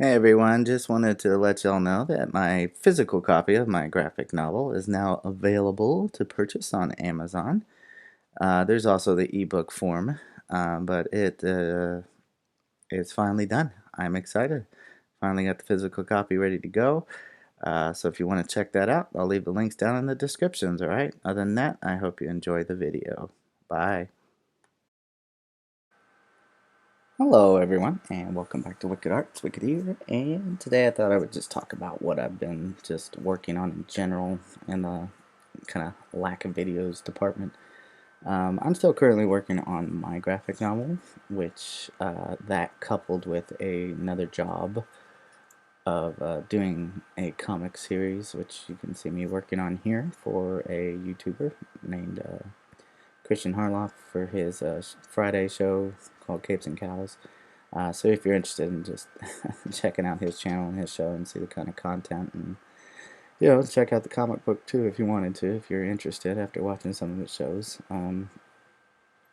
Hey everyone, just wanted to let y'all know that my physical copy of my graphic novel is now available to purchase on Amazon. There's also the ebook form, but it's finally done. I'm excited. Finally got the physical copy ready to go. So if you want to check that out, I'll leave the links down in the descriptions, alright? Other than that, I hope you enjoy the video. Bye. Hello everyone, and welcome back to Wicked Arts, Wicked here, and today I thought I would just talk about what I've been just working on in general in the kind of lack of videos department. I'm still currently working on my graphic novel, which that coupled with another job of doing a comic series, which you can see me working on here for a YouTuber named Christian Harloff for his Friday show called Capes and Cows. So if you're interested in just checking out his channel and his show and see the kind of content, and check out the comic book too if you wanted to, if you're interested after watching some of his shows.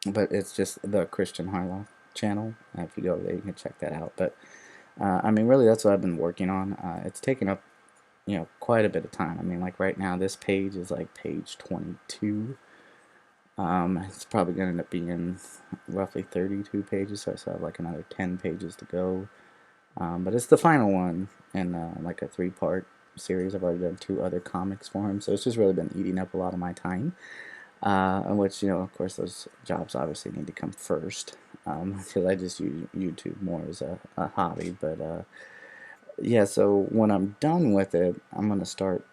But it's just the Christian Harloff channel. If you go there, you can check that out. But I mean, really, that's what I've been working on. It's taken up quite a bit of time. I mean, like right now, this page is like page 22. It's probably going to end up being roughly 32 pages, so I still have like another 10 pages to go. But it's the final one in like a three-part series. I've already done two other comics for him, so it's just really been eating up a lot of my time. In which, of course, those jobs obviously need to come first, because I just use YouTube more as a hobby. But yeah, so when I'm done with it, I'm going to start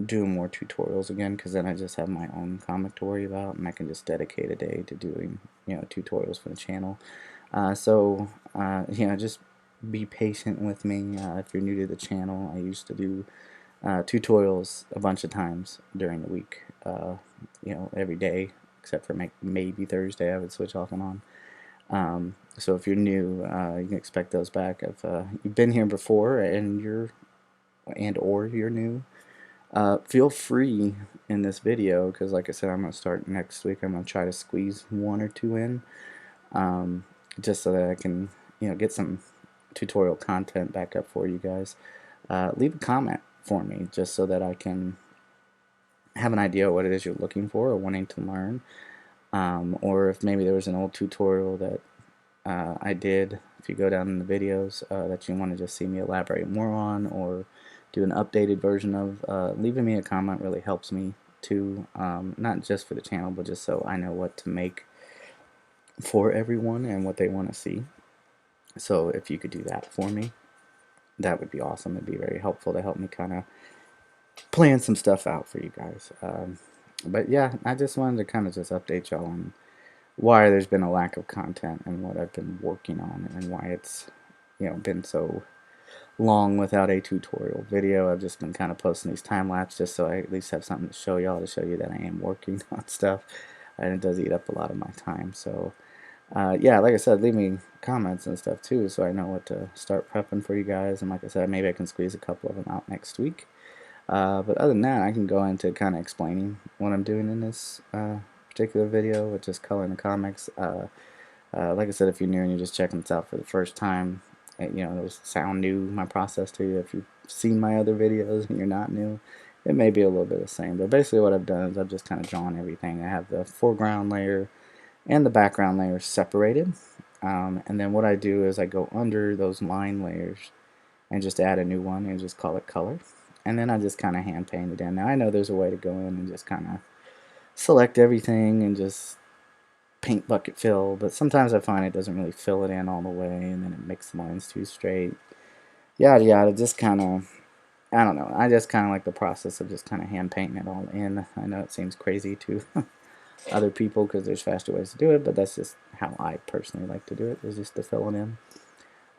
doing more tutorials again, because then I just have my own comic to worry about, and I can just dedicate a day to doing tutorials for the channel. Just be patient with me if you're new to the channel. I used to do tutorials a bunch of times during the week, every day except for maybe Thursday. I would switch off and on. So if you're new, you can expect those back. If you've been here before or you're new, feel free in this video, because like I said, I'm going to start next week. I'm going to try to squeeze one or two in, um, just so that I can get some tutorial content back up for you guys. Leave a comment for me just so that I can have an idea what it is you're looking for or wanting to learn, or if maybe there was an old tutorial that I did, if you go down in the videos, that you want to just see me elaborate more on or do an updated version of, leaving me a comment really helps me too, not just for the channel, but just so I know what to make for everyone and what they want to see. So if you could do that for me, that would be awesome. It'd be very helpful to help me kind of plan some stuff out for you guys. But yeah, I just wanted to kind of just update y'all on why there's been a lack of content and what I've been working on, and why it's been so long without a tutorial video. I've just been kind of posting these time lapse just so I at least have something to show y'all, to show you that I am working on stuff, and it does eat up a lot of my time. So yeah, like I said, leave me comments and stuff too, so I know what to start prepping for you guys. And like I said, maybe I can squeeze a couple of them out next week. But other than that, I can go into kind of explaining what I'm doing in this particular video with just coloring the comics. Like I said, if you're new and you're just checking this out for the first time, those sound new, my process to you. If you've seen my other videos and you're not new, it may be a little bit the same. But basically what I've done is I've just kind of drawn everything. I have the foreground layer and the background layer separated. And then what I do is I go under those line layers and just add a new one and just call it color. And then I just kind of hand paint it in. Now I know there's a way to go in and just kind of select everything and just paint bucket fill, but sometimes I find it doesn't really fill it in all the way, and then it makes the lines too straight. Yada yada, just kind of, I don't know. I just kind of like the process of just kind of hand painting it all in. I know it seems crazy to other people because there's faster ways to do it, but that's just how I personally like to do it, is just to fill it in.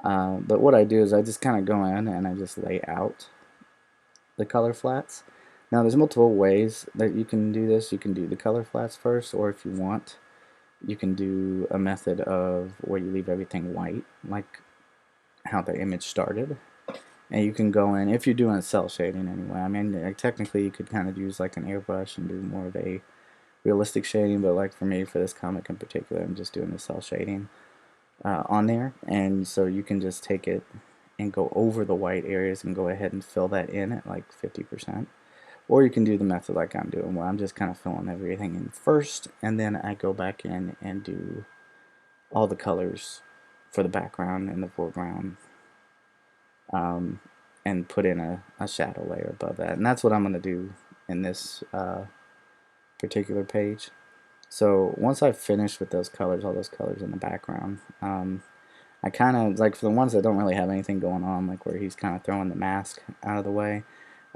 But what I do is I just kind of go in and I just lay out the color flats. Now there's multiple ways that you can do this. You can do the color flats first, or if you want, you can do a method of where you leave everything white, like how the image started. And you can go in, if you're doing cell shading anyway. I mean, like, technically you could kind of use like an airbrush and do more of a realistic shading, but like for me, for this comic in particular, I'm just doing the cell shading on there. And so you can just take it and go over the white areas and go ahead and fill that in at like 50%. Or you can do the method like I'm doing, where I'm just kind of filling everything in first, and then I go back in and do all the colors for the background and the foreground, and put in a shadow layer above that. And that's what I'm going to do in this particular page. So once I've finished with those colors, all those colors in the background, I kind of, like for the ones that don't really have anything going on, like where he's kind of throwing the mask out of the way,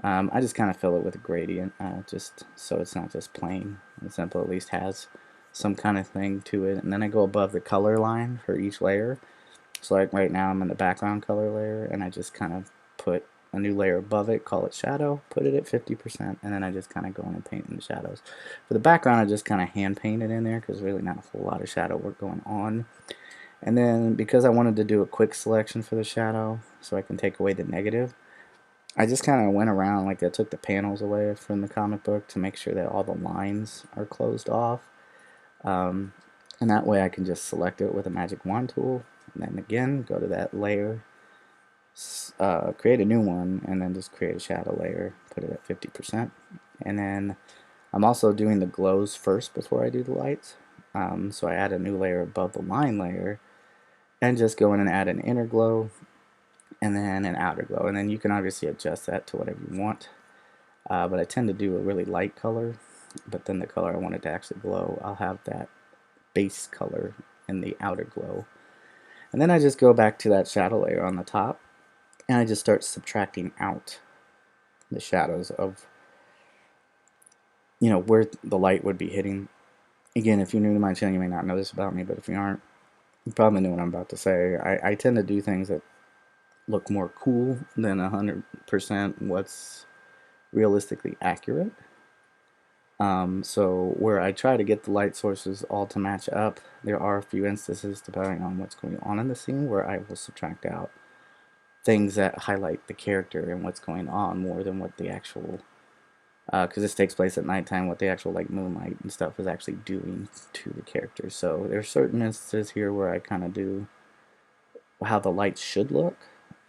I just kind of fill it with a gradient, just so it's not just plain and simple, at least has some kind of thing to it. And then I go above the color line for each layer. So like right now I'm in the background color layer, and I just kind of put a new layer above it, call it shadow, put it at 50%, and then I just kind of go in and paint in the shadows. For the background, I just kind of hand paint it in there because really not a whole lot of shadow work going on. And then because I wanted to do a quick selection for the shadow so I can take away the negative, I just kind of went around, like I took the panels away from the comic book to make sure that all the lines are closed off. And that way I can just select it with a magic wand tool, and then again go to that layer, create a new one, and then just create a shadow layer, put it at 50%. And then I'm also doing the glows first before I do the lights. So I add a new layer above the line layer, and just go in and add an inner glow and then an outer glow. And then you can obviously adjust that to whatever you want. But I tend to do a really light color, but then the color I want it to actually glow, I'll have that base color in the outer glow. And then I just go back to that shadow layer on the top, and I just start subtracting out the shadows of, where the light would be hitting. Again, if you're new to my channel, you may not know this about me, but if you aren't, you probably know what I'm about to say. I tend to do things that look more cool than 100% what's realistically accurate. So where I try to get the light sources all to match up, there are a few instances, depending on what's going on in the scene, where I will subtract out things that highlight the character and what's going on more than what the actual, because this takes place at nighttime, what the actual like moonlight and stuff is actually doing to the character. So there's certain instances here where I kind of do how the light should look,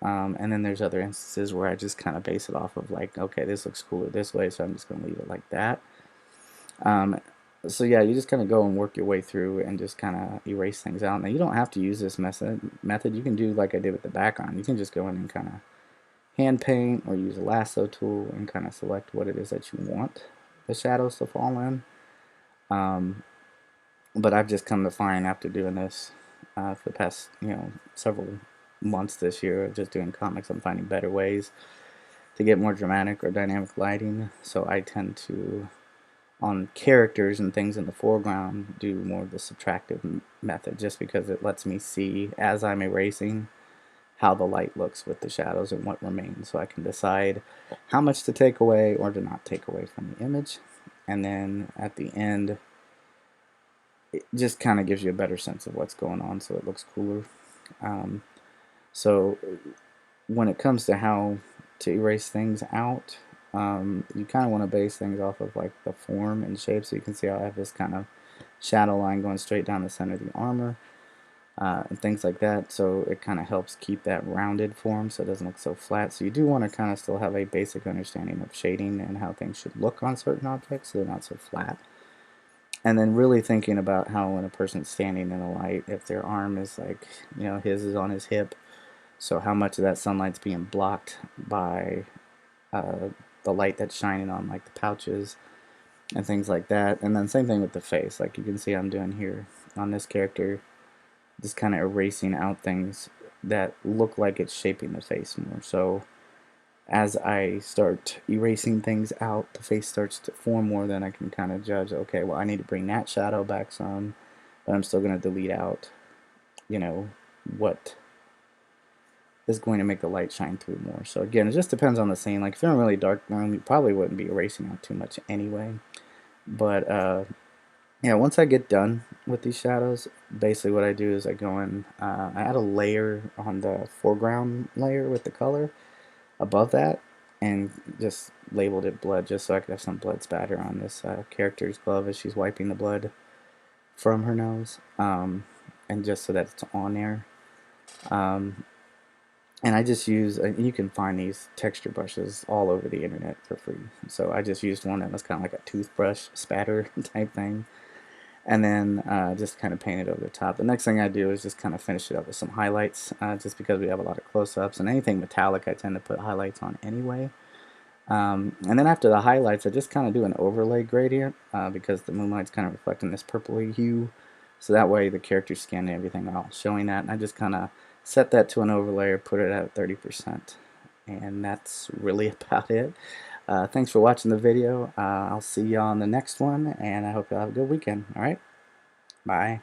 and then there's other instances where I just kind of base it off of like, okay, this looks cooler this way, so I'm just going to leave it like that. So yeah, you just kind of go and work your way through and just kind of erase things out. Now you don't have to use this method. You can do like I did with the background. You can just go in and kind of hand paint or use a lasso tool and kind of select what it is that you want the shadows to fall in. But I've just come to find after doing this for the past several months this year of just doing comics, I'm finding better ways to get more dramatic or dynamic lighting. So I tend to, on characters and things in the foreground, do more of the subtractive method, just because it lets me see as I'm erasing how the light looks with the shadows and what remains, so I can decide how much to take away or to not take away from the image. And then at the end, it just kind of gives you a better sense of what's going on, so it looks cooler. So when it comes to how to erase things out, you kind of want to base things off of like the form and shape. So you can see how I have this kind of shadow line going straight down the center of the armor, and things like that. So it kind of helps keep that rounded form so it doesn't look so flat. So you do want to kind of still have a basic understanding of shading and how things should look on certain objects so they're not so flat. And then really thinking about how when a person's standing in the light, if their arm is like, his is on his hip, so how much of that sunlight's being blocked by the light that's shining on like the pouches and things like that. And then same thing with the face. Like you can see I'm doing here on this character, just kind of erasing out things that look like it's shaping the face more. So as I start erasing things out, the face starts to form more, then I can kind of judge, okay, well I need to bring that shadow back some, but I'm still going to delete out, what is going to make the light shine through more. So again, it just depends on the scene. Like if you're in a really dark room, you probably wouldn't be erasing out too much anyway. But yeah, once I get done with these shadows, basically what I do is I go in, I add a layer on the foreground layer with the color above that, and just labeled it blood, just so I could have some blood spatter on this character's glove as she's wiping the blood from her nose, and just so that it's on there. And I just use, you can find these texture brushes all over the internet for free. So I just used one that was kind of like a toothbrush spatter type thing. And then just kind of paint it over the top. The next thing I do is just kind of finish it up with some highlights, just because we have a lot of close-ups. And anything metallic I tend to put highlights on anyway. And then after the highlights, I just kind of do an overlay gradient, because the moonlight's kind of reflecting this purpley hue. So that way the character's skin and everything are all showing that. And I just kind of set that to an overlay or put it at 30%. And that's really about it. Thanks for watching the video. I'll see you on the next one, and I hope you have a good weekend. All right? Bye.